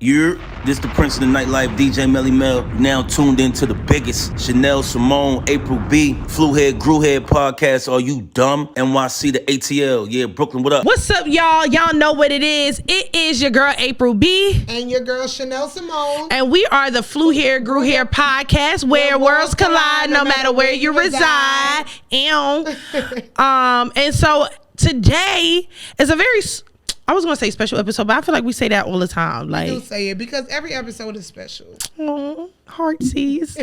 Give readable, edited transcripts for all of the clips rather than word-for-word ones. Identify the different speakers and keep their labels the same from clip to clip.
Speaker 1: This the Prince of the Nightlife, DJ Melly Mel, now tuned into the biggest Shenelle Simone, April B, Flu Head, Grew Head podcast. Are you dumb? NYC, the ATL. Yeah, Brooklyn, what up?
Speaker 2: What's up, y'all? Y'all know what it is. It is your girl, April B.
Speaker 3: And your girl, Shenelle Simone.
Speaker 2: And we are the Flu Hair, Grew Hair podcast, where worlds collide no matter where you reside. And so today is a very... I was going to say special episode, but I feel like we say that all the time.
Speaker 3: Like, we do say it because every episode is special.
Speaker 2: Heartsies.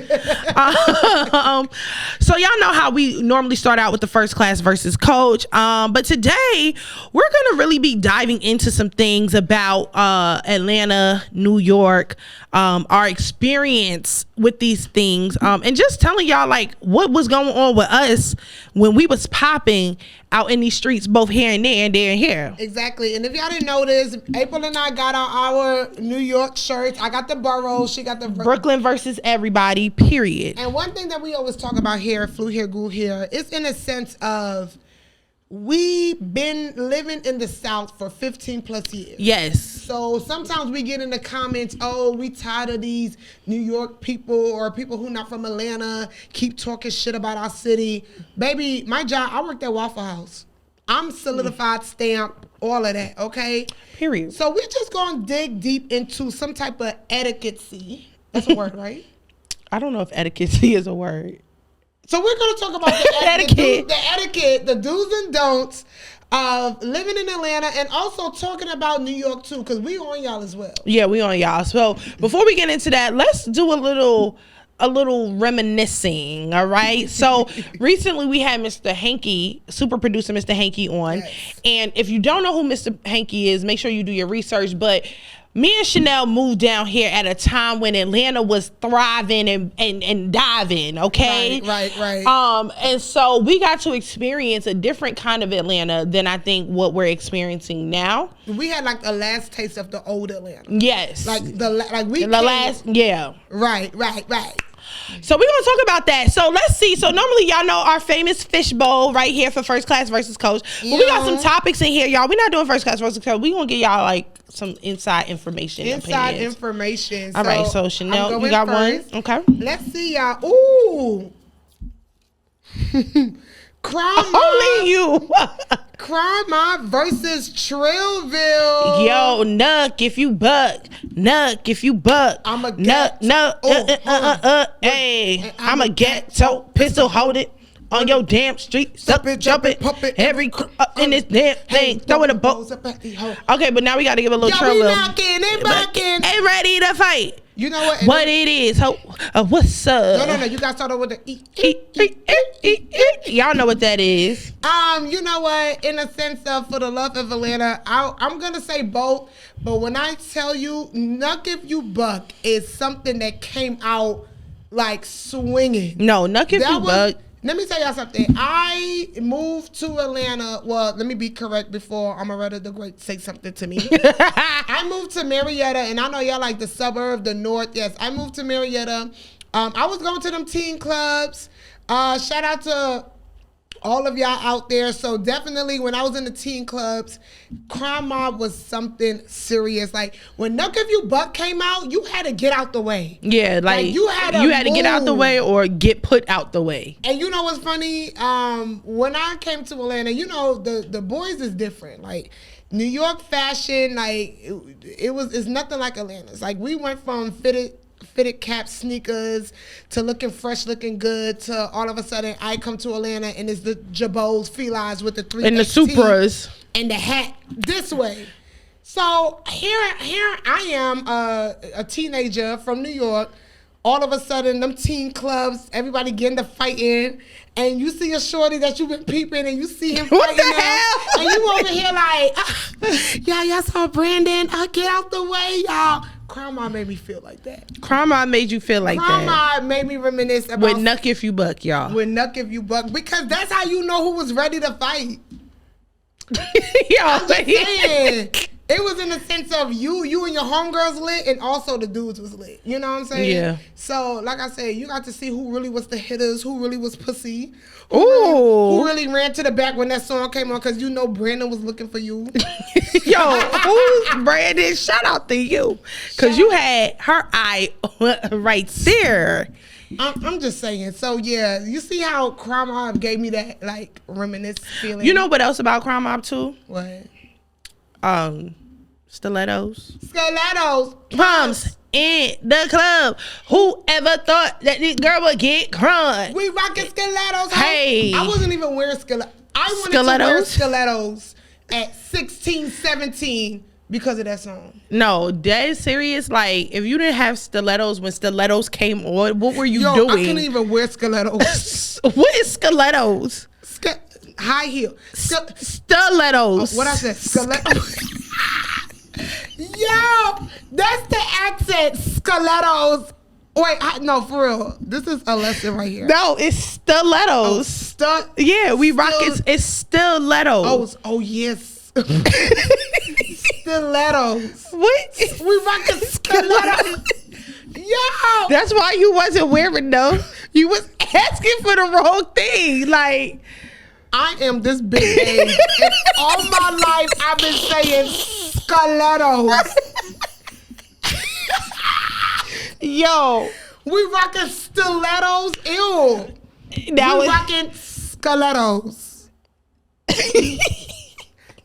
Speaker 2: So y'all know how we normally start out with the first class versus coach. But today we're going to really be diving into some things about Atlanta, New York, our experience with these things, and just telling y'all like what was going on with us when we was popping out in these streets, both here and there and there and here.
Speaker 3: Exactly. And if y'all didn't notice, April and I got our New York shirts. I got the boroughs. She got the
Speaker 2: Brooklyn versus everybody, period.
Speaker 3: And one thing that we always talk about here at Flu Hair, Grew Hair is in a sense of we've been living in the South for 15 plus years.
Speaker 2: Yes.
Speaker 3: So sometimes we get in the comments, oh, we tired of these New York people or people who not from Atlanta keep talking shit about our city. Baby, my job, I worked at Waffle House. I'm solidified, stamp, all of that, okay?
Speaker 2: Period.
Speaker 3: So we're just going to dig deep into some type of etiquette. That's a word, right?
Speaker 2: I don't know if etiquette is a word.
Speaker 3: So we're going to talk about the etiquette, the do's and don'ts of living in Atlanta, and also talking about New York too, because we on y'all as well.
Speaker 2: Yeah, we on y'all. So before we get into that, let's do a little reminiscing, all right? So recently we had Mr. Hanky, super producer Mr. Hanky on. Yes. And if you don't know who Mr. Hanky is, make sure you do your research. But me and Shenelle moved down here at a time when Atlanta was thriving and diving, okay?
Speaker 3: Right.
Speaker 2: And so we got to experience a different kind of Atlanta than I think what we're experiencing now.
Speaker 3: We had like a last taste of the old Atlanta.
Speaker 2: Yes.
Speaker 3: Right.
Speaker 2: So we're going to talk about that. So let's see. So normally y'all know our famous fishbowl right here for first class versus coach. But we got some topics in here, y'all. We're not doing first class versus coach. We're going to get y'all like some inside information.
Speaker 3: Information.
Speaker 2: All right. So Shenelle, you got
Speaker 3: first.
Speaker 2: one? Okay.
Speaker 3: Let's see, y'all. Ooh.
Speaker 2: Only you.
Speaker 3: Crime Mob versus Trillville.
Speaker 2: Yo, nuck if you buck. Nuck if you buck.
Speaker 3: I'm a
Speaker 2: hey, I'm a ghetto pistol hold it on your damn street. Suck it, jump it, pump it. Every in this damn thing. Throw it a boat. Okay, but now we got to give a little Trillville. Ain't ready to fight.
Speaker 3: You know what?
Speaker 2: What it is? What's up?
Speaker 3: No. You got to start over with the
Speaker 2: Y'all know what that is.
Speaker 3: You know what? In a sense of for the love of Atlanta, I'm gonna say both. But when I tell you, Nuck If You Buck is something that came out like swinging.
Speaker 2: No, Nuck If You Buck.
Speaker 3: Let me tell y'all something. I moved to Atlanta. Well, let me be correct before Amaretta the Great say something to me. I moved to Marietta, and I know y'all like the suburb, the north. Yes, I moved to Marietta. I was going to them teen clubs. Shout out to all of y'all out there. So definitely when I was in the teen clubs, Crime Mob was something serious. Like when Nuck If You Buck came out, you had to get out the way.
Speaker 2: Yeah, like you had to get out the way or get put out the way.
Speaker 3: And you know what's funny? When I came to Atlanta, you know the boys is different. Like New York fashion, like it's nothing like Atlanta. It's like we went from fitted cap sneakers to looking fresh, looking good to all of a sudden I come to Atlanta and it's the Jabos, felines with the 3
Speaker 2: and the Supras
Speaker 3: and the hat this way. So here I am, a teenager from New York. All of a sudden, them teen clubs, everybody getting to fighting, and you see a shorty that you've been peeping, and you see him fighting now, and you over here like, y'all saw Brandon, get out the way, y'all. Crime Mob made me feel like that.
Speaker 2: Crime Mob made you feel like
Speaker 3: Crime
Speaker 2: that.
Speaker 3: Crime Mob made me reminisce about...
Speaker 2: With Nuck If You Buck, y'all.
Speaker 3: With Nuck If You Buck, because that's how you know who was ready to fight.
Speaker 2: Y'all
Speaker 3: I'm just saying. It was in the sense of you and your homegirls lit, and also the dudes was lit. You know what I'm saying?
Speaker 2: Yeah.
Speaker 3: So, like I said, you got to see who really was the hitters, who really was pussy,
Speaker 2: Ooh.
Speaker 3: who really ran to the back when that song came on, because you know Brandon was looking for you.
Speaker 2: Yo, who's Brandon? Shout out to you, because you had her eye right there.
Speaker 3: I'm just saying. So yeah, you see how Crime Mob gave me that like reminisce feeling.
Speaker 2: You know what else about Crime Mob too?
Speaker 3: What?
Speaker 2: Stilettos.
Speaker 3: Stilettos.
Speaker 2: Pumps in the club. Whoever thought that this girl would get crunk?
Speaker 3: We rocking stilettos.
Speaker 2: Hey.
Speaker 3: I wasn't even wearing stilettos. I wanted to wear stilettos at 16, 17 because of that song.
Speaker 2: No, that is serious. Like, if you didn't have stilettos when stilettos came on, what were you doing?
Speaker 3: I couldn't even wear stilettos.
Speaker 2: What is stilettos?
Speaker 3: High heel.
Speaker 2: Stilettos.
Speaker 3: What I said? Stilettos. Yo, that's the accent. Stilettos. Wait, no, for real. This is a lesson right here.
Speaker 2: No, it's stilettos. Yeah, we rock it's stilettos.
Speaker 3: Oh yes. Stilettos.
Speaker 2: What?
Speaker 3: We rocking stilettos. Yo.
Speaker 2: That's why you wasn't wearing them. You was asking for the wrong thing. Like,
Speaker 3: I am this big age, and all my life I've been saying stilettos.
Speaker 2: yo,
Speaker 3: we rocking stilettos. Ew. We rocking stilettos.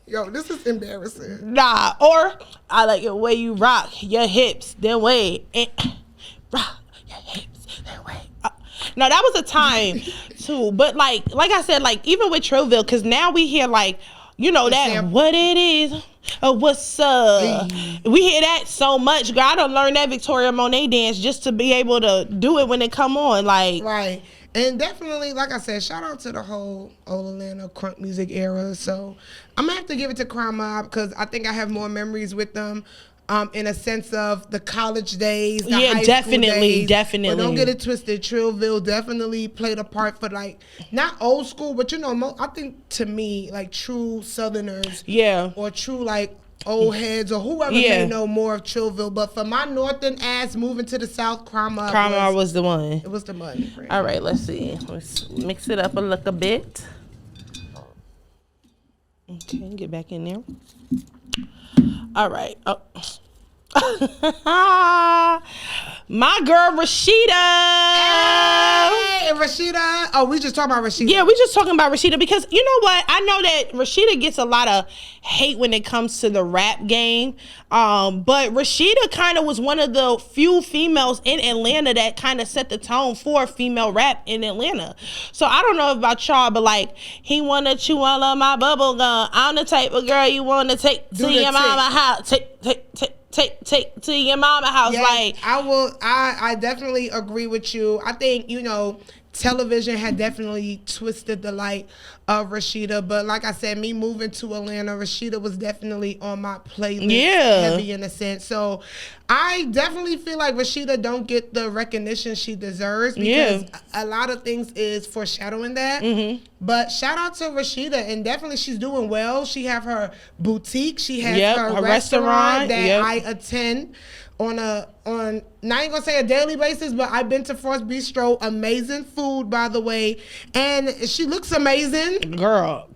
Speaker 3: Yo, this is embarrassing.
Speaker 2: Nah, or I like the way you rock your hips, then wait, and rock your hips, then wait. No, that was a time too, but like I said, like even with Trillville, because now we hear like, you know, that what it is, what's up. We hear that so much. Girl, I done learned that Victoria Monet dance just to be able to do it when it come on, like
Speaker 3: right. And definitely, like I said, shout out to the whole old Atlanta crunk music era. So I'm gonna have to give it to Crime Mob because I think I have more memories with them. In a sense of the college days, the high
Speaker 2: definitely,
Speaker 3: school days.
Speaker 2: definitely.
Speaker 3: But don't get it twisted. Trillville definitely played a part for like not old school, but you know, I think to me like true Southerners, or true like old heads or whoever may know more of Trillville. But for my northern ass moving to the south, Crime Mob
Speaker 2: was the one.
Speaker 3: It was the money.
Speaker 2: All right, let's see. Let's mix it up a little bit. Okay, get back in there. All right. Oh. My girl Rashida.
Speaker 3: Hey, Rashida. Oh, we just talking about Rashida.
Speaker 2: Yeah, we just talking about Rashida because you know what? I know that Rashida gets a lot of hate when it comes to the rap game. But Rashida kind of was one of the few females in Atlanta that kind of set the tone for female rap in Atlanta. So I don't know about y'all, but like, he wanna chew all of my bubble gum. I'm the type of girl you wanna take to your mama house. Take to your mama house.
Speaker 3: Yes,
Speaker 2: like
Speaker 3: I definitely agree with you. I think, you know, television had definitely twisted the light of Rashida, but like I said, me moving to Atlanta, Rashida was definitely on my playlist, heavy in a sense. So I definitely feel like Rashida don't get the recognition she deserves because a lot of things is foreshadowing that. But shout out to Rashida, and definitely she's doing well. She have her boutique, she has her restaurant that I attend on not even gonna say a daily basis, but I've been to Frost Bistro. Amazing food, by the way, and she looks amazing, girl.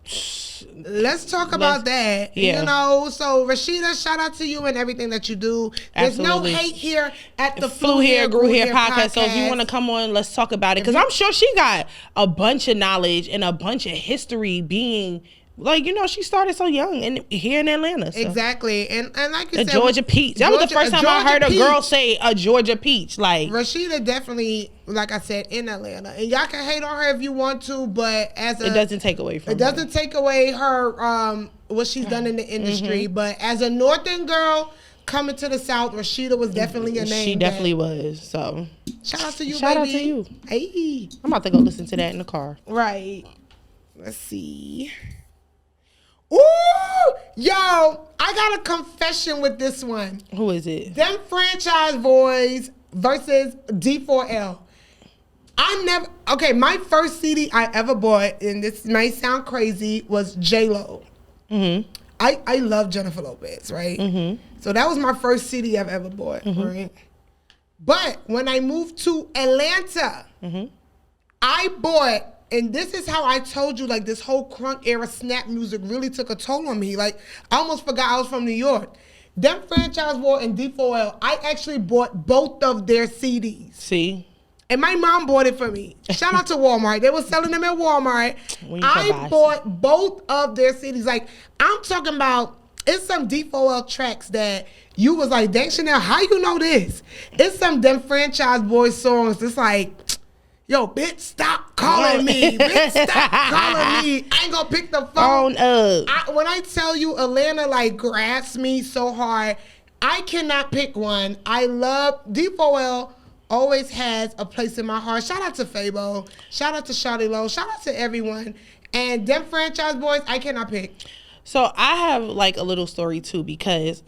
Speaker 3: Let's talk about that. You know, so Rashida, shout out to you and everything that you do. There's no hate here at the Flew Here, Grew Here podcast.
Speaker 2: So if you want to come on, let's talk about it, because I'm sure she got a bunch of knowledge and a bunch of history being. Like, you know, she started so young and here in Atlanta. So.
Speaker 3: Exactly. And like you said,
Speaker 2: Georgia peach. That was the first time I heard a girl say a Georgia peach. Like,
Speaker 3: Rashida definitely, like I said, in Atlanta. And y'all can hate on her if you want to, but it
Speaker 2: doesn't take away from her.
Speaker 3: It doesn't take away her what she's done in the industry. But as a northern girl coming to the south, Rashida was definitely a name.
Speaker 2: She definitely was. So
Speaker 3: shout out to you,
Speaker 2: shout
Speaker 3: baby.
Speaker 2: Out to you.
Speaker 3: Hey.
Speaker 2: I'm about to go listen to that in the car.
Speaker 3: Right. Let's see. Ooh, yo, I got a confession with this one.
Speaker 2: Who is it?
Speaker 3: Them Franchise Boys versus D4L. My first CD I ever bought, and this may sound crazy, was J-Lo. I love Jennifer Lopez, right? Mm-hmm. So that was my first CD I've ever bought, right? But when I moved to Atlanta, I bought, and this is how I told you, like, this whole crunk era snap music really took a toll on me. Like, I almost forgot I was from New York. Them Franchise Boy and D4L, I actually bought both of their CDs.
Speaker 2: See?
Speaker 3: And my mom bought it for me. Shout out to Walmart. They were selling them at Walmart. I bought both of their CDs. Like, I'm talking about, it's some D4L tracks that you was like, dang, Shenelle, how you know this? It's some them Franchise Boys songs. It's like, yo, bitch, stop calling me. Bitch, stop calling me. I ain't gonna pick the phone up. When I tell you Atlanta, like, grasps me so hard, I cannot pick one. I love D4L. Always has a place in my heart. Shout out to Fabo. Shout out to Shawty Low. Shout out to everyone. And them Franchise Boys, I cannot pick.
Speaker 2: So I have like a little story too, because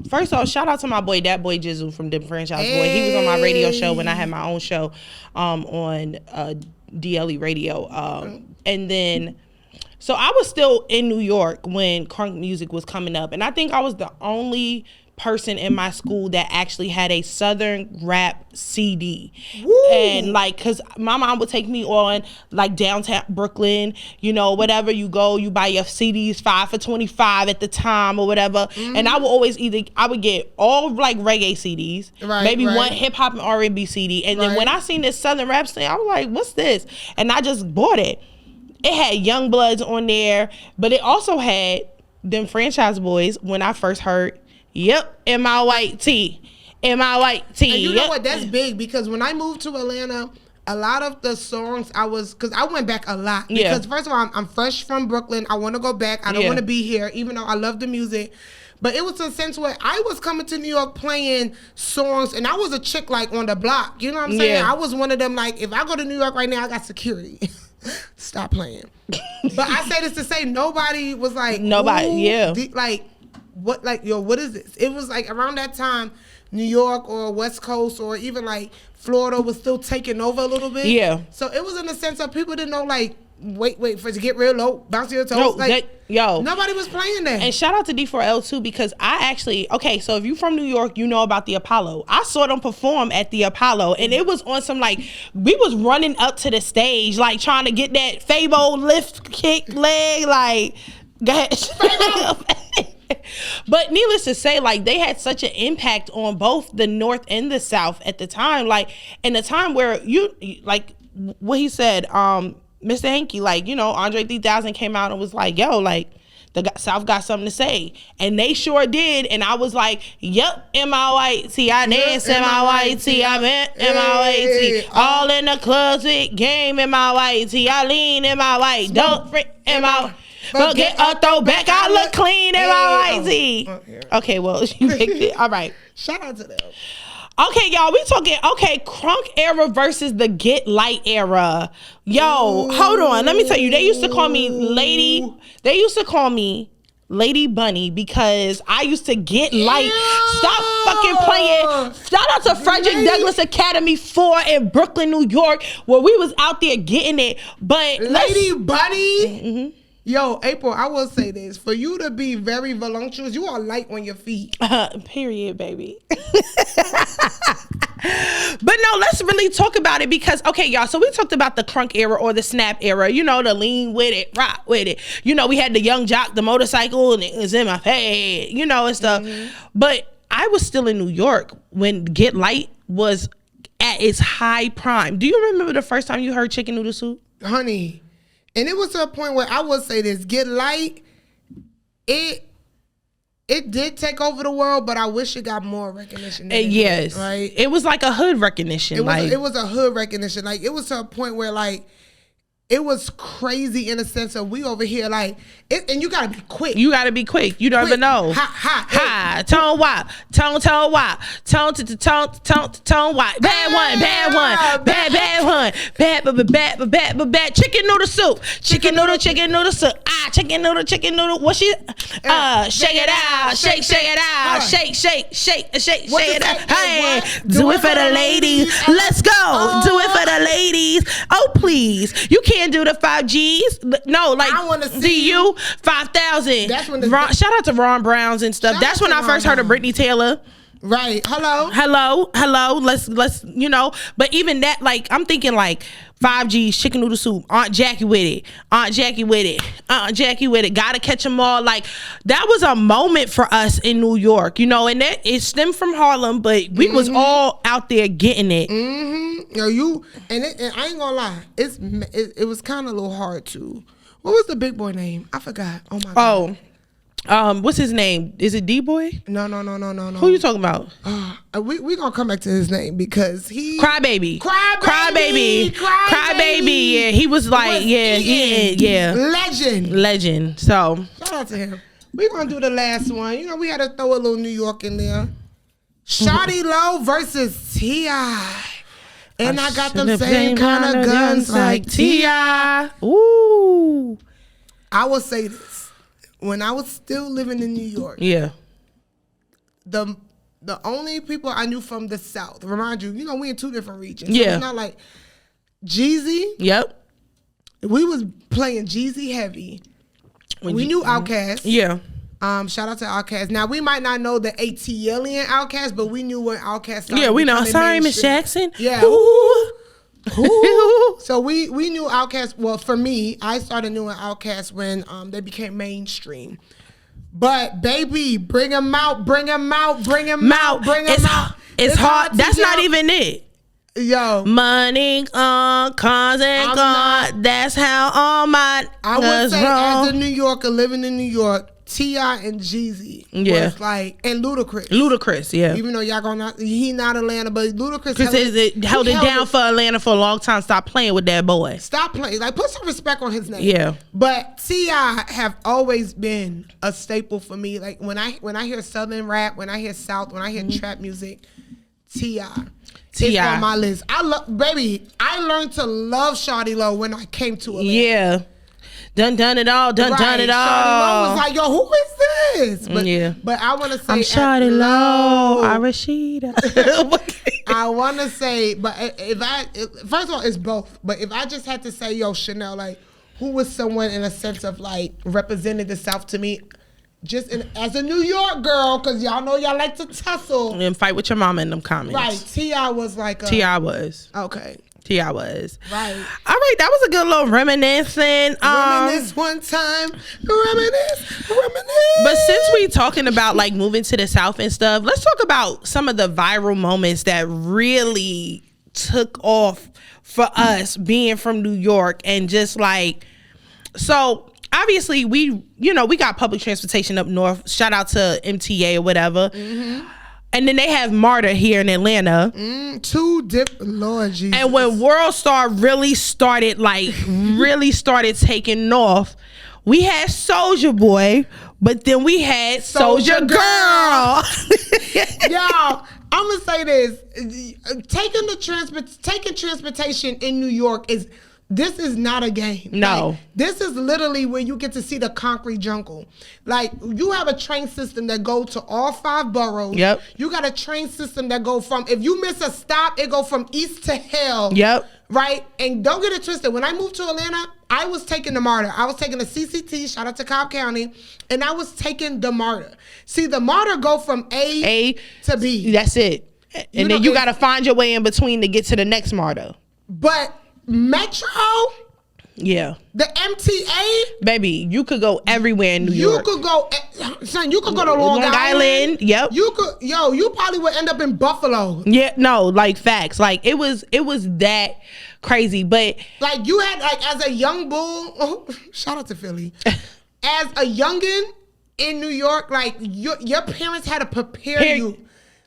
Speaker 2: first off, shout out to my boy, that boy Jizzle from them Franchise Boy. He was on my radio show when I had my own show on DLE Radio. And then, so I was still in New York when crunk music was coming up. And I think I was the only person in my school that actually had a Southern rap CD. Woo. And like, cause my mom would take me on like downtown Brooklyn, you know, whatever, you go, you buy your CDs 5 for $25 at the time or whatever. And I would always I would get all like reggae CDs, maybe one hip hop and R&B CD. And then when I seen this Southern rap thing, I was like, what's this? And I just bought it. It had Young Bloods on there, but it also had them Franchise Boys when I first heard Yep, in my white tee. In my white tee.
Speaker 3: And you know what? That's big, because when I moved to Atlanta, a lot of the songs because I went back a lot. Because first of all, I'm fresh from Brooklyn. I want to go back. I don't want to be here, even though I love the music. But it was a sense where I was coming to New York playing songs, and I was a chick like on the block. You know what I'm saying? I was one of them, like, if I go to New York right now, I got security. Stop playing. But I say this to say nobody was like, like, what, like, yo, what is this? It was like around that time, New York or West Coast or even like Florida was still taking over a little bit. Yeah. So it was in the sense of people didn't know, like, wait for it to get real low, bounce your toes. Nobody was playing that.
Speaker 2: And shout out to D4L too, because I actually, so if you from New York, you know about the Apollo. I saw them perform at the Apollo, and it was on some, like, we was running up to the stage, like trying to get that Fabo lift kick leg, like, go ahead. But needless to say, like, they had such an impact on both the North and the South at the time. Like, in the time where you, like, what he said, Mr. Hanky, like, you know, Andre 3000 came out and was like, yo, like, the South got something to say. And they sure did. And I was like, yep, M-I-Y-T, I dance, M-I-Y-T, I'm in M-I-Y-T. All in the clubs with game, M-I-Y-T, I lean, M-I-Y, don't freak, M-I-Y. Forget a throwback, I look clean in my YT. Okay, well, you picked it. All right.
Speaker 3: Shout out to them.
Speaker 2: Okay, y'all, we talking, crunk era versus the get light era. Yo, hold on. Let me tell you, they used to call me Lady Bunny because I used to get light. Stop fucking playing. Shout out to Frederick Douglass Academy 4 in Brooklyn, New York, where we was out there getting it. But
Speaker 3: Lady Bunny? Yo, April, I will say this. For you to be very voluptuous, you are light on your feet.
Speaker 2: Period, baby. But no, let's really talk about it because, y'all, so we talked about the crunk era or the snap era, you know, the lean with it, rock with it. You know, we had the young jock, the motorcycle, and it was in my head, you know, and stuff. But I was still in New York when Get Light was at its high prime. Do you remember the first time you heard Chicken Noodle Soup?
Speaker 3: Honey. And it was to a point where I will say this, Get Light, it did take over the world, but I wish it got more recognition.
Speaker 2: Yes.
Speaker 3: Right?
Speaker 2: It was like a hood recognition.
Speaker 3: It was a hood recognition. Like, it was to a point where, like, it was crazy in a sense of we over here, like, and you gotta be quick.
Speaker 2: You gotta be quick. You don't even know. Ha. Tone wop. Tone wop. Tone wop. Bad one. Bad. Chicken noodle soup. Chicken noodle soup. Chicken noodle. What she? Shake it out. Shake it out. Shake it out. Hey, do it for the ladies. Let's go. Do it for the ladies. Oh, please. You can't can't do the 5 G's. No, like
Speaker 3: I wanna see
Speaker 2: see
Speaker 3: you.
Speaker 2: you 5,000.
Speaker 3: That's when the-
Speaker 2: Shout out to Ron Browns and stuff.
Speaker 3: Shout
Speaker 2: That's
Speaker 3: out
Speaker 2: when
Speaker 3: to
Speaker 2: I first
Speaker 3: Ron
Speaker 2: heard of
Speaker 3: Brown.
Speaker 2: Brittany Taylor.
Speaker 3: Right. Hello.
Speaker 2: Hello. Let's But even that, like, I'm thinking like 5G chicken noodle soup. Aunt Jackie with it. Gotta catch them all. Like, that was a moment for us in New York, and that it stemmed from Harlem, but we was all out there getting it.
Speaker 3: Yo, you and I ain't gonna lie, it was kind of a little hard to. What was the big boy name? I forgot. Oh my god.
Speaker 2: What's his name? Is it D-Boy?
Speaker 3: No.
Speaker 2: Who you talking about?
Speaker 3: We gonna come back to his name because he
Speaker 2: Crybaby.
Speaker 3: Crybaby.
Speaker 2: Yeah, he was like, yeah. Legend. So
Speaker 3: Shout out to him. We gonna do the last one. We had to throw a little New York in there. Shawty Low versus T.I. And I got them same kind of guns like T.I.
Speaker 2: Ooh.
Speaker 3: I will say this. When I was still living in New York,
Speaker 2: Yeah.
Speaker 3: the only people I knew from the South, remind you, we in 2 different regions.
Speaker 2: Yeah.
Speaker 3: So it's not like Jeezy.
Speaker 2: Yep.
Speaker 3: We was playing Jeezy heavy. We knew Outkast.
Speaker 2: Yeah.
Speaker 3: Shout out to Outkast. Now we might not know the ATLian Outkast, but we knew when Outkast started.
Speaker 2: Yeah, we know.
Speaker 3: becoming
Speaker 2: Sorry, Miss
Speaker 3: mainstream.
Speaker 2: Jackson.
Speaker 3: Yeah.
Speaker 2: Ooh.
Speaker 3: So we knew Outkast. Well, for me, I started knowing Outkast when they became mainstream. But baby, bring them out.
Speaker 2: It's hard. That's not even it.
Speaker 3: Yo,
Speaker 2: Money on cars and cars. That's how all my
Speaker 3: I would say
Speaker 2: roll.
Speaker 3: as a New Yorker living in New York, T.I. and Jeezy was like, and
Speaker 2: Ludacris, yeah.
Speaker 3: Even though he not Atlanta, but Ludacris
Speaker 2: held it down for Atlanta for a long time. Stop playing with that boy.
Speaker 3: Stop playing. Like, put some respect on his name.
Speaker 2: Yeah.
Speaker 3: But T.I. have always been a staple for me. Like, when I hear Southern rap, when I hear South, when I hear trap music, T.I. is on my list. I learned to love Shawty Low when I came to Atlanta.
Speaker 2: Yeah. Done it all. Done it all.
Speaker 3: Shawty Low was like, yo, who is this? But,
Speaker 2: Yeah.
Speaker 3: But I want to say,
Speaker 2: I'm Shawty Low. Rashida.
Speaker 3: I want to say, but first of all, it's both. But if I just had to say, yo, Shenelle, like, who was someone in a sense of like represented the South to me, as a New York girl, because y'all know y'all like to tussle
Speaker 2: And fight with your mama in them comments.
Speaker 3: Right, T.I. was like
Speaker 2: T.I. was.
Speaker 3: Okay.
Speaker 2: T.I. was.
Speaker 3: Right.
Speaker 2: All right, that was a good little reminiscing.
Speaker 3: Reminisce one time. Reminisce.
Speaker 2: But since we talking about like moving to the South and stuff, let's talk about some of the viral moments that really took off for us being from New York and just like, so obviously we got public transportation up north. Shout out to MTA or whatever. Mm-hmm. And then they have MARTA here in Atlanta.
Speaker 3: Lord Jesus.
Speaker 2: And when World Star really started taking off, we had Soulja Boy, but then we had Soulja Girl.
Speaker 3: Y'all, I'm gonna say this: taking transportation in New York is not a game.
Speaker 2: No.
Speaker 3: Like, this is literally where you get to see the concrete jungle. Like, you have a train system that go to all 5 boroughs.
Speaker 2: Yep.
Speaker 3: You got a train system that go from, if you miss a stop, it go from east to hell.
Speaker 2: Yep.
Speaker 3: Right? And don't get it twisted. When I moved to Atlanta, I was taking the MARTA. I was taking the CCT, shout out to Cobb County, and I was taking the MARTA. See, the MARTA go from A to B.
Speaker 2: That's it. And then you got to find your way in between to get to the next MARTA.
Speaker 3: But Metro,
Speaker 2: yeah,
Speaker 3: the MTA,
Speaker 2: baby, you could go everywhere in New York.
Speaker 3: You could go, son. You could go to Long Island.
Speaker 2: Yep.
Speaker 3: You probably would end up in Buffalo.
Speaker 2: Yeah, no, like facts. Like it was that crazy. But
Speaker 3: like you had as a young bull. Shout out to Philly. As a youngin in New York, like your parents had to prepare you.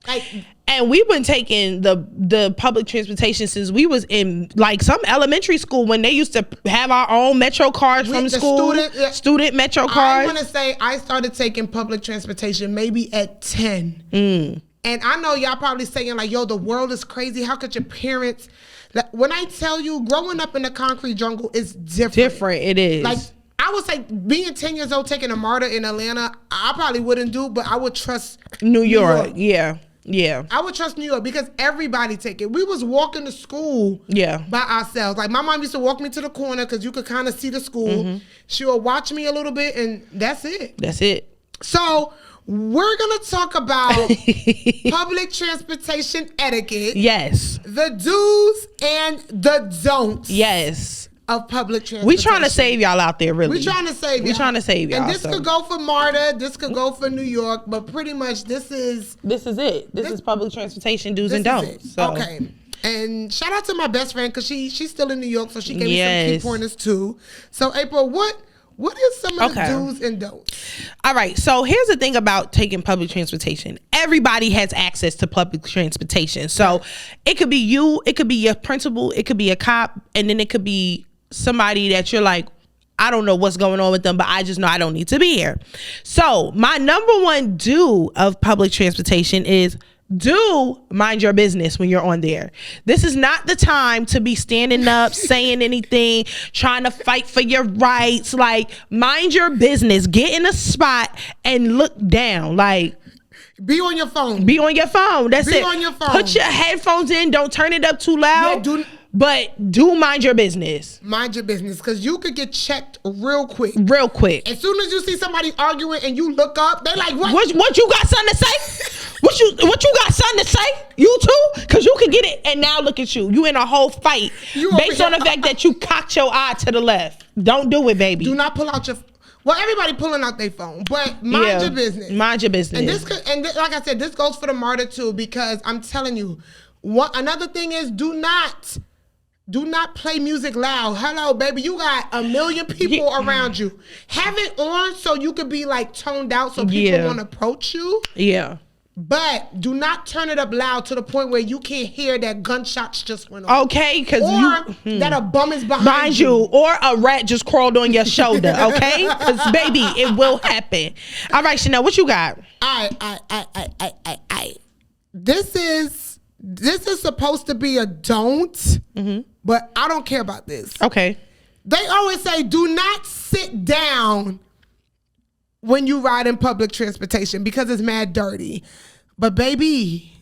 Speaker 3: Like,
Speaker 2: and we've been taking the public transportation since we was in like some elementary school when they used to have our own Metro cards from school. Student Metro cards.
Speaker 3: I want to say I started taking public transportation maybe at 10. And I know y'all probably saying like, yo, the world is crazy. How could your parents? Like, when I tell you, growing up in the concrete jungle is different.
Speaker 2: It is.
Speaker 3: Like, I would say being 10 years old taking a MARTA in Atlanta, I probably wouldn't do, but I would trust
Speaker 2: New York. Yeah. Yeah.
Speaker 3: I would trust New York because everybody take it. We was walking to school by ourselves. Like my mom used to walk me to the corner because you could kind of see the school. Mm-hmm. She would watch me a little bit and that's it.
Speaker 2: That's it.
Speaker 3: So we're going to talk about public transportation etiquette.
Speaker 2: Yes.
Speaker 3: The do's and the don'ts.
Speaker 2: Yes.
Speaker 3: Of public transportation.
Speaker 2: We trying to save y'all out there, really.
Speaker 3: We trying to save y'all.
Speaker 2: We trying to save y'all.
Speaker 3: And this could go for MARTA, this could go for New York, but pretty much this is
Speaker 2: it. This is public transportation do's and don'ts. So.
Speaker 3: Okay. And shout out to my best friend because she's still in New York, so she gave me some key pointers too. So April, what is some of the do's and don'ts?
Speaker 2: All right. So here's the thing about taking public transportation. Everybody has access to public transportation. So it could be you, it could be your principal, it could be a cop, and then it could be somebody that you're like, I don't know what's going on with them, but I just know I don't need to be here. So my number one do of public transportation is do mind your business when you're on there. This is not the time to be standing up, saying anything, trying to fight for your rights. Like, mind your business. Get in a spot and look down. Like,
Speaker 3: be on your phone.
Speaker 2: Be on your phone. That's it.
Speaker 3: Be on your phone.
Speaker 2: Put your headphones in. Don't turn it up too loud. Yeah, but do mind your business.
Speaker 3: Mind your business, because you could get checked real quick.
Speaker 2: Real quick.
Speaker 3: As soon as you see somebody arguing and you look up, they like, what?
Speaker 2: What you got something to say? What you got something to say? You too? Because you could get it, and now look at you. You in a whole fight based on the fact that you cocked your eye to the left. Don't do it, baby.
Speaker 3: Do not pull out your... Well, everybody pulling out their phone, but mind your business.
Speaker 2: Mind your business.
Speaker 3: And like I said, this goes for the MARTA too, because I'm telling you, another thing is do not play music loud. Hello, baby, you got a million people around you. Have it on so you could be like toned out so people want to approach you.
Speaker 2: Yeah.
Speaker 3: But do not turn it up loud to the point where you can't hear that gunshots just went off.
Speaker 2: Okay, because
Speaker 3: that a bum is behind you.
Speaker 2: Or a rat just crawled on your shoulder, okay? Because, baby, it will happen. All right, Shenelle, what you got?
Speaker 3: I. This is supposed to be a don't, but I don't care about this.
Speaker 2: Okay.
Speaker 3: They always say, do not sit down when you ride in public transportation because it's mad dirty. But baby,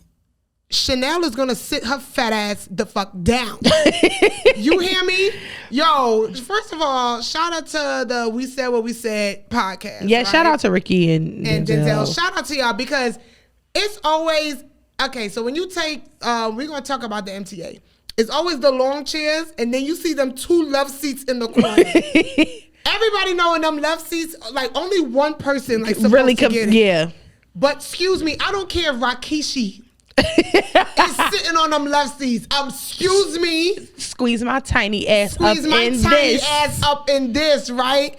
Speaker 3: Shenelle is gonna sit her fat ass the fuck down. You hear me? Yo, first of all, shout out to the We Said What We Said podcast.
Speaker 2: Yeah, right? Shout out to Ricky and Denzel.
Speaker 3: Shout out to y'all because it's always, okay, so when you take, we're gonna talk about the MTA. It's always the long chairs and then you see them two love seats in the corner. Everybody knowing them left seats, like only one person like supposed to get it.
Speaker 2: Yeah.
Speaker 3: But excuse me, I don't care if Rakishi is sitting on them left seats. Excuse me.
Speaker 2: Squeeze my tiny ass up in this,
Speaker 3: right?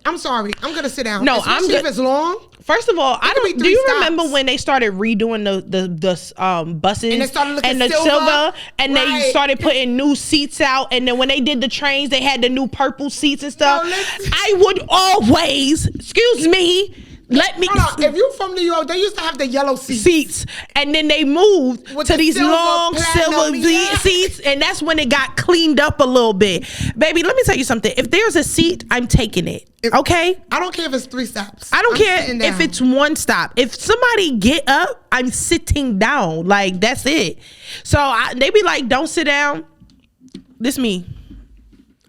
Speaker 3: I'm sorry. I'm gonna sit down.
Speaker 2: No,
Speaker 3: especially if it's long.
Speaker 2: First of all, do you remember when they started redoing the buses
Speaker 3: and they started looking
Speaker 2: and silver and they started putting new seats out, and then when they did the trains, they had the new purple seats and stuff. I would always, excuse me, let me.
Speaker 3: If you're from New York, they used to have the yellow seats,
Speaker 2: and then they moved to these long silver seats, and that's when it got cleaned up a little bit. Baby, let me tell you something. If there's a seat, I'm taking it. Okay?
Speaker 3: I don't care if it's 3 stops.
Speaker 2: I don't care if it's 1 stop. If somebody get up, I'm sitting down. Like, that's it. So they be like, don't sit down. This me.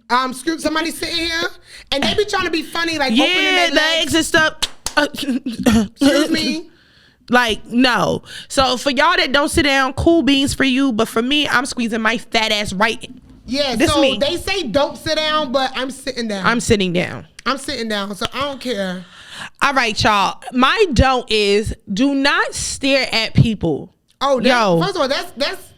Speaker 3: Somebody sitting here, and they be trying to be funny, like
Speaker 2: opening
Speaker 3: their
Speaker 2: legs and stuff.
Speaker 3: Excuse me.
Speaker 2: Like, no. So for y'all that don't sit down, cool beans for you. But for me, I'm squeezing my fat ass right.
Speaker 3: Yeah, this so me. They say don't sit down, but I'm sitting down.
Speaker 2: I'm sitting down.
Speaker 3: I'm sitting down, so I don't care.
Speaker 2: All right, y'all. My don't is do not stare at people.
Speaker 3: Oh, first of all, that's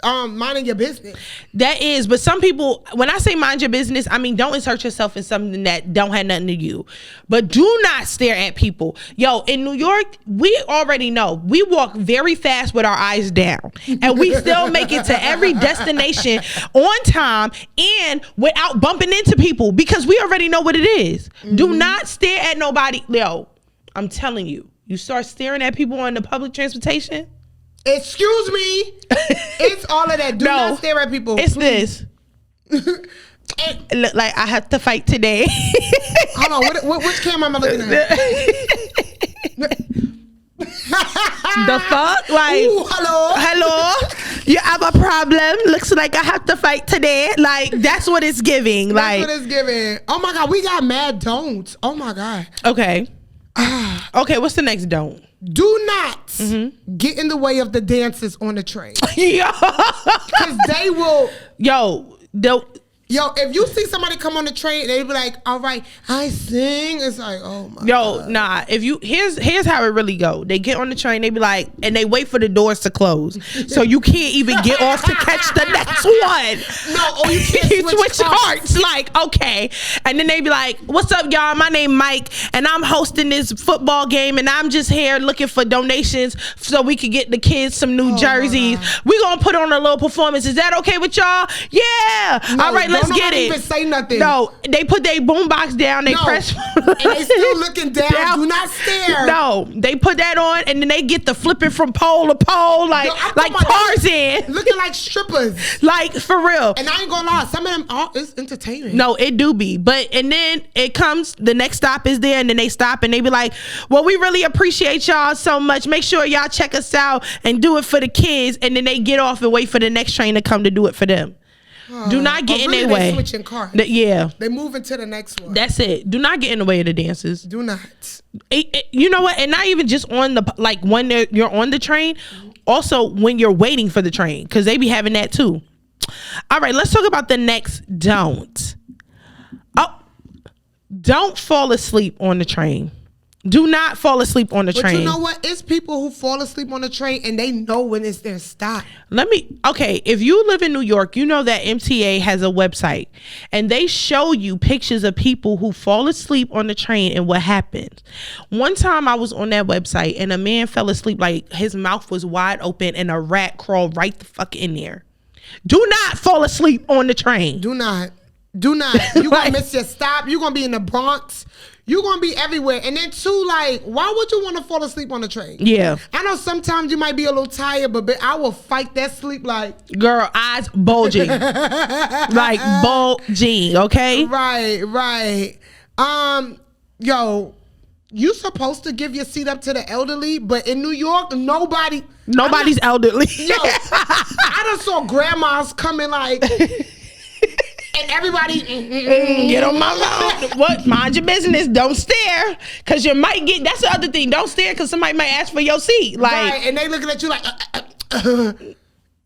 Speaker 3: minding your business.
Speaker 2: That is, but some people, when I say mind your business, I mean don't insert yourself in something that don't have nothing to you. But do not stare at people. Yo, in New York, we already know we walk very fast with our eyes down, and we still make it to every destination on time and without bumping into people because we already know what it is. Do not stare at nobody. Yo, I'm telling you, you start staring at people on the public transportation.
Speaker 3: Excuse me. It's all of that. Do not stare at people.
Speaker 2: It's this. It look like I have to fight today.
Speaker 3: Hold on. Which camera am I looking at?
Speaker 2: The fuck? Like,
Speaker 3: ooh, hello.
Speaker 2: You have a problem? Looks like I have to fight today. Like, that's what it's giving.
Speaker 3: That's what it's giving. Oh my God, we got mad don'ts. Oh my God.
Speaker 2: Okay. Okay, what's the next don't?
Speaker 3: Do not get in the way of the dancers on the train.
Speaker 2: Yo.
Speaker 3: Because they will. Yo, if you see somebody come on the train, they be like, all right, I sing. It's like, oh my God.
Speaker 2: Nah. If you here's how it really go. They get on the train, they be like, and they wait for the doors to close. So you can't even get off to catch the next one.
Speaker 3: No, or you can't
Speaker 2: you switch carts. Like, okay. And then they be like, what's up, y'all? My name Mike, and I'm hosting this football game, and I'm just here looking for donations so we can get the kids some new jerseys. We gonna put on a little performance. Is that okay with y'all? Yeah.
Speaker 3: No,
Speaker 2: all right, let's get it.
Speaker 3: Even say nothing.
Speaker 2: No, they put their boombox down. They press,
Speaker 3: and they still looking down. Do not stare.
Speaker 2: No, they put that on, and then they get the flipping from pole to pole, like Tarzan,
Speaker 3: looking like strippers.
Speaker 2: Like, for real.
Speaker 3: And I ain't gonna lie, some of them are it's entertaining.
Speaker 2: No, it do be, but and then it comes. The next stop is there, and then they stop, and they be like, "Well, we really appreciate y'all so much. Make sure y'all check us out and do it for the kids." And then they get off and wait for the next train to come to do it for them. Do not get in their way.
Speaker 3: Switching cars.
Speaker 2: Yeah,
Speaker 3: they moving to the next one.
Speaker 2: That's it. Do not get in the way of the dancers.
Speaker 3: Do not.
Speaker 2: You know what? And not even just on the when you're on the train. Also, when you're waiting for the train, because they be having that too. All right, let's talk about the next don't. Oh, don't fall asleep on the train. Do not fall asleep on the train.
Speaker 3: But you know what? It's people who fall asleep on the train and they know when it's their stop.
Speaker 2: Okay, if you live in New York, you know that MTA has a website and they show you pictures of people who fall asleep on the train and what happens. One time I was on that website and a man fell asleep, like his mouth was wide open and a rat crawled right the fuck in there. Do not fall asleep on the train.
Speaker 3: Do not. You're gonna miss your stop. You're gonna be in the Bronx. You're going to be everywhere. And then too, like, why would you want to fall asleep on the train? Yeah. I know sometimes you might be a little tired, but I will fight that sleep like.
Speaker 2: Girl, eyes bulging. Like bulging, okay?
Speaker 3: Right. Yo, you supposed to give your seat up to the elderly, but in New York, nobody's
Speaker 2: elderly.
Speaker 3: Yo, I done saw grandmas coming like. And everybody
Speaker 2: get on my phone. What? Mind your business. Don't stare, cause you might get. That's the other thing. Don't stare, cause somebody might ask for your seat. Like,
Speaker 3: right, and they looking at you like.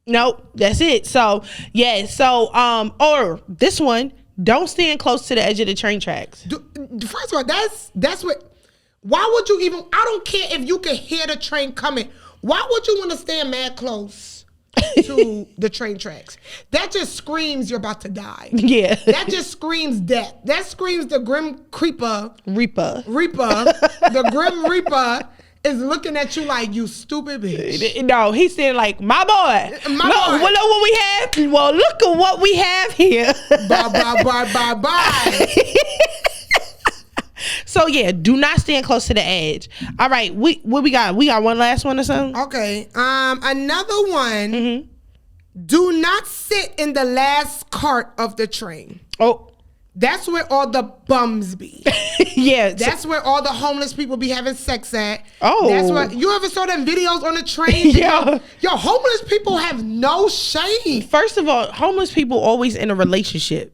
Speaker 2: Nope, that's it. So yeah. So or this one. Don't stand close to the edge of the train tracks.
Speaker 3: First of all, that's what. Why would you even? I don't care if you can hear the train coming. Why would you want to stand mad close to the train tracks? That just screams you're about to die. Yeah. That just screams death. That screams the grim Reaper. The grim Reaper is looking at you like, you stupid bitch.
Speaker 2: No, he's saying like, my boy. Look what we have. Well, look at what we have here.
Speaker 3: Bye.
Speaker 2: So yeah, do not stand close to the edge. All right, what we got? We got one last one or something?
Speaker 3: Okay. Another one. Mm-hmm. Do not sit in the last cart of the train.
Speaker 2: Oh.
Speaker 3: That's where all the bums be.
Speaker 2: Yeah.
Speaker 3: That's where all the homeless people be having sex at.
Speaker 2: Oh.
Speaker 3: That's what you ever saw them videos on the train?
Speaker 2: Yeah.
Speaker 3: Yo, homeless people have no shame.
Speaker 2: First of all, homeless people always in a relationship.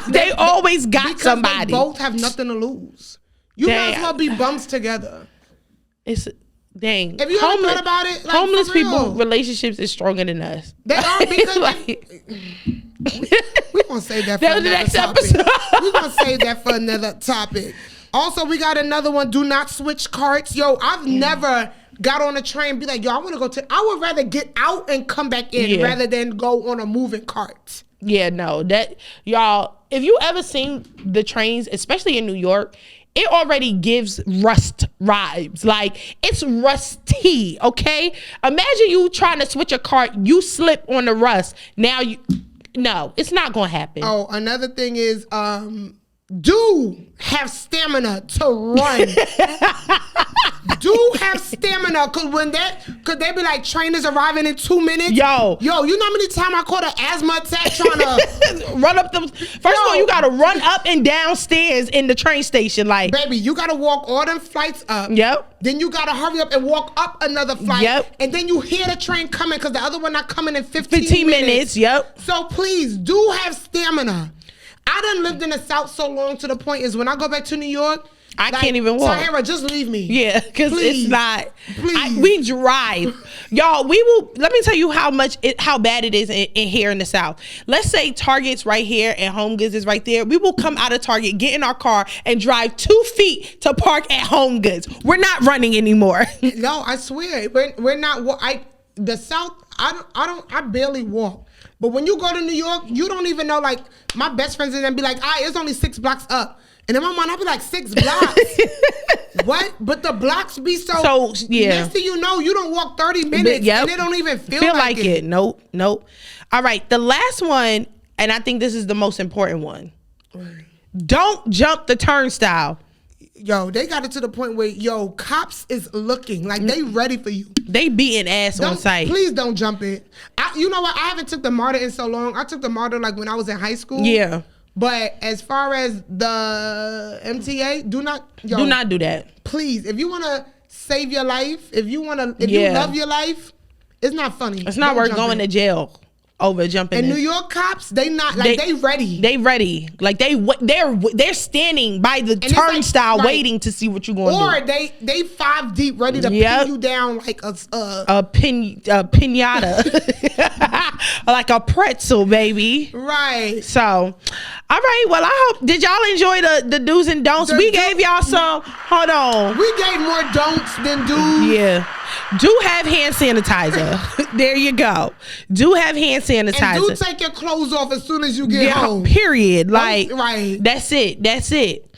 Speaker 2: They always got somebody.
Speaker 3: They both have nothing to lose. You might as well be bums together.
Speaker 2: It's dang.
Speaker 3: If you ever thought about it, like,
Speaker 2: homeless people relationships is stronger than us.
Speaker 3: They are, because we're gonna save that for another next episode. We're gonna save that for another topic. Also, we got another one. Do not switch carts. Yo, I've never got on a train and be like, yo, I want to go to. I would rather get out and come back in rather than go on a moving cart.
Speaker 2: Yeah, no, that y'all, if you ever seen the trains, especially in New York, it already gives rust vibes. Like, it's rusty, okay? Imagine you trying to switch a cart, you slip on the rust. Now no, it's not gonna happen.
Speaker 3: Oh, another thing is do have stamina to run. Do have stamina, cause they be like trainers arriving in 2 minutes.
Speaker 2: Yo,
Speaker 3: you know how many times I caught an asthma attack trying to
Speaker 2: run up the. First of all, you gotta run up and down stairs in the train station, like.
Speaker 3: Baby, you gotta walk all them flights up.
Speaker 2: Yep.
Speaker 3: Then you gotta hurry up and walk up another flight.
Speaker 2: Yep.
Speaker 3: And then you hear the train coming because the other one not coming in 15 minutes.
Speaker 2: Yep.
Speaker 3: So please do have stamina. I done lived in the South so long to the point is when I go back to New York,
Speaker 2: I can't even walk.
Speaker 3: Tahira, just leave me.
Speaker 2: Yeah, because it's not.
Speaker 3: Please.
Speaker 2: We drive, y'all. We will. Let me tell you how bad it is in here in the South. Let's say Target's right here and Home Goods is right there. We will come out of Target, get in our car, and drive 2 feet to park at Home Goods. We're not running anymore.
Speaker 3: No, I swear, we're not. The South, I barely walk. But when you go to New York, you don't even know. Like my best friends and them be like, it's only 6 blocks up. And in my mind, I'll be like, 6 blocks. What? But the blocks be so yeah. Next thing you know, you don't walk 30 minutes and it don't even feel like it.
Speaker 2: Nope. All right, the last one, and I think this is the most important one. Don't jump the turnstile.
Speaker 3: Yo, they got it to the point where, cops is looking like they ready for you.
Speaker 2: They beating ass on sight.
Speaker 3: Please don't jump it. You know what? I haven't took the MARTA in so long. I took the MARTA like when I was in high school.
Speaker 2: Yeah.
Speaker 3: But as far as the MTA, do not
Speaker 2: do that.
Speaker 3: Please, if you want to save your life, if you love your life, it's not funny.
Speaker 2: It's not worth going to jail over jumping.
Speaker 3: And New York cops, they ready.
Speaker 2: They ready. Like they're standing by the turnstile waiting to see what you're going to do.
Speaker 3: Or they 5 deep ready to pin you down like a
Speaker 2: piñata. Like a pretzel, baby.
Speaker 3: Right.
Speaker 2: So, all right. Well, I hope, did y'all enjoy the do's and don'ts? We gave y'all some, hold on.
Speaker 3: We gave more don'ts than do's.
Speaker 2: Yeah. Do have hand sanitizer. There you go. Do have hand sanitizer.
Speaker 3: And do take your clothes off as soon as you get home.
Speaker 2: Period. Like,
Speaker 3: right.
Speaker 2: That's it.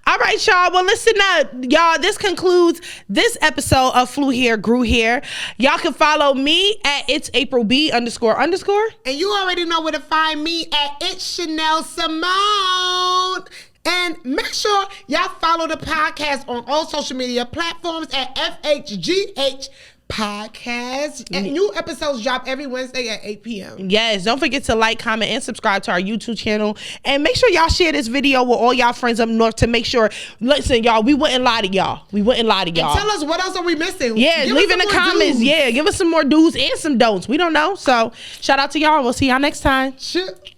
Speaker 2: All right, y'all. Well, listen up, y'all. This concludes this episode of Flew Here, Grew Here. Y'all can follow me at it's April B __.
Speaker 3: And you already know where to find me at it's Shenelle Simone. And make sure y'all follow the podcast on all social media platforms at FHGH Podcast. And new episodes drop every Wednesday at 8 p.m.
Speaker 2: Yes, don't forget to like, comment, and subscribe to our YouTube channel. And make sure y'all share this video with all y'all friends up north to make sure, listen, y'all, we wouldn't lie to y'all.
Speaker 3: And tell us what else are we missing.
Speaker 2: Yeah, leave in the comments. Do's. Yeah, give us some more do's and some don'ts. We don't know. So shout out to y'all. We'll see y'all next time.
Speaker 3: Shit.